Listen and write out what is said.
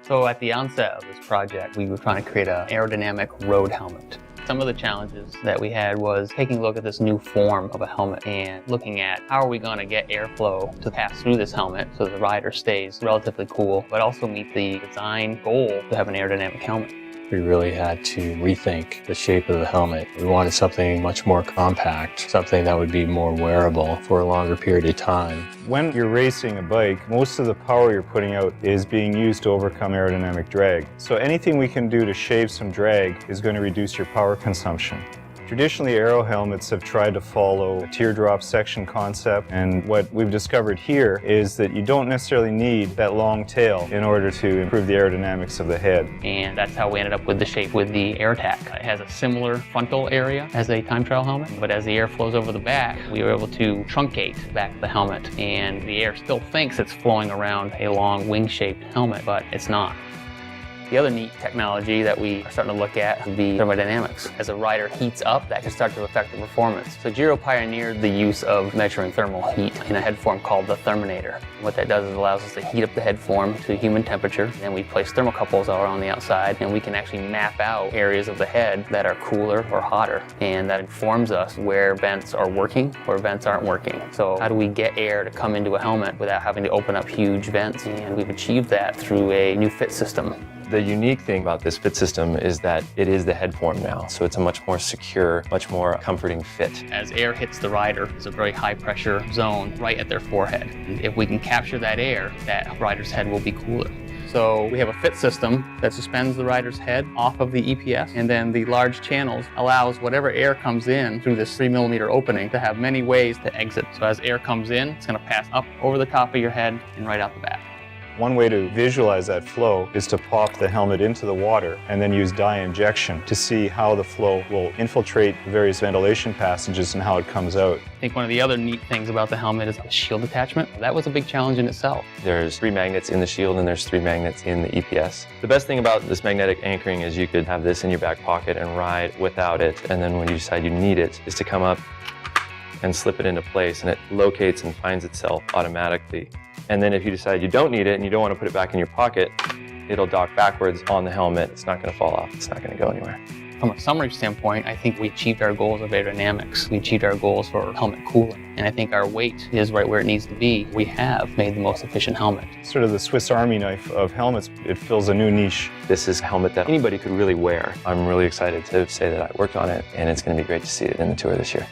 So at the onset of this project, we were trying to create an aerodynamic road helmet. Some of the challenges that we had was taking a look at this new form of a helmet and looking at how are we going to get airflow to pass through this helmet so the rider stays relatively cool, but also meet the design goal to have an aerodynamic helmet. We really had to rethink the shape of the helmet. We wanted something much more compact, something that would be more wearable for a longer period of time. When you're racing a bike, most of the power you're putting out is being used to overcome aerodynamic drag. So anything we can do to shave some drag is going to reduce your power consumption. Traditionally, aero helmets have tried to follow a teardrop section concept, and what we've discovered here is that you don't necessarily need that long tail in order to improve the aerodynamics of the head. And that's how we ended up with the shape with the AirTac. It has a similar frontal area as a time trial helmet, but as the air flows over the back, we were able to truncate back the helmet, and the air still thinks it's flowing around a long wing-shaped helmet, but it's not. The other neat technology that we are starting to look at would be thermodynamics. As a rider heats up, that can start to affect the performance. So Giro pioneered the use of measuring thermal heat in a head form called the Therminator. What that does is allows us to heat up the head form to human temperature. Then we place thermocouples all around the outside, and we can actually map out areas of the head that are cooler or hotter. And that informs us where vents are working or vents aren't working. So how do we get air to come into a helmet without having to open up huge vents? And we've achieved that through a new fit system. The unique thing about this fit system is that it is the head form now, so it's a much more secure, much more comforting fit. As air hits the rider, it's a very high pressure zone right at their forehead. If we can capture that air, that rider's head will be cooler. So we have a fit system that suspends the rider's head off of the EPS, and then the large channels allows whatever air comes in through this 3mm opening to have many ways to exit. So as air comes in, it's going to pass up over the top of your head and right out the back. One way to visualize that flow is to pop the helmet into the water and then use dye injection to see how the flow will infiltrate the various ventilation passages and how it comes out. I think one of the other neat things about the helmet is the shield attachment. That was a big challenge in itself. There's 3 magnets in the shield and there's 3 magnets in the EPS. The best thing about this magnetic anchoring is you could have this in your back pocket and ride without it, and then when you decide you need it, is to come up and slip it into place, and it locates and finds itself automatically. And then if you decide you don't need it and you don't want to put it back in your pocket, it'll dock backwards on the helmet. It's not going to fall off. It's not going to go anywhere. From a summary standpoint, I think we achieved our goals of aerodynamics. We achieved our goals for helmet cooling. And I think our weight is right where it needs to be. We have made the most efficient helmet. Sort of the Swiss Army knife of helmets. It fills a new niche. This is a helmet that anybody could really wear. I'm really excited to say that I worked on it, and it's going to be great to see it in the tour this year.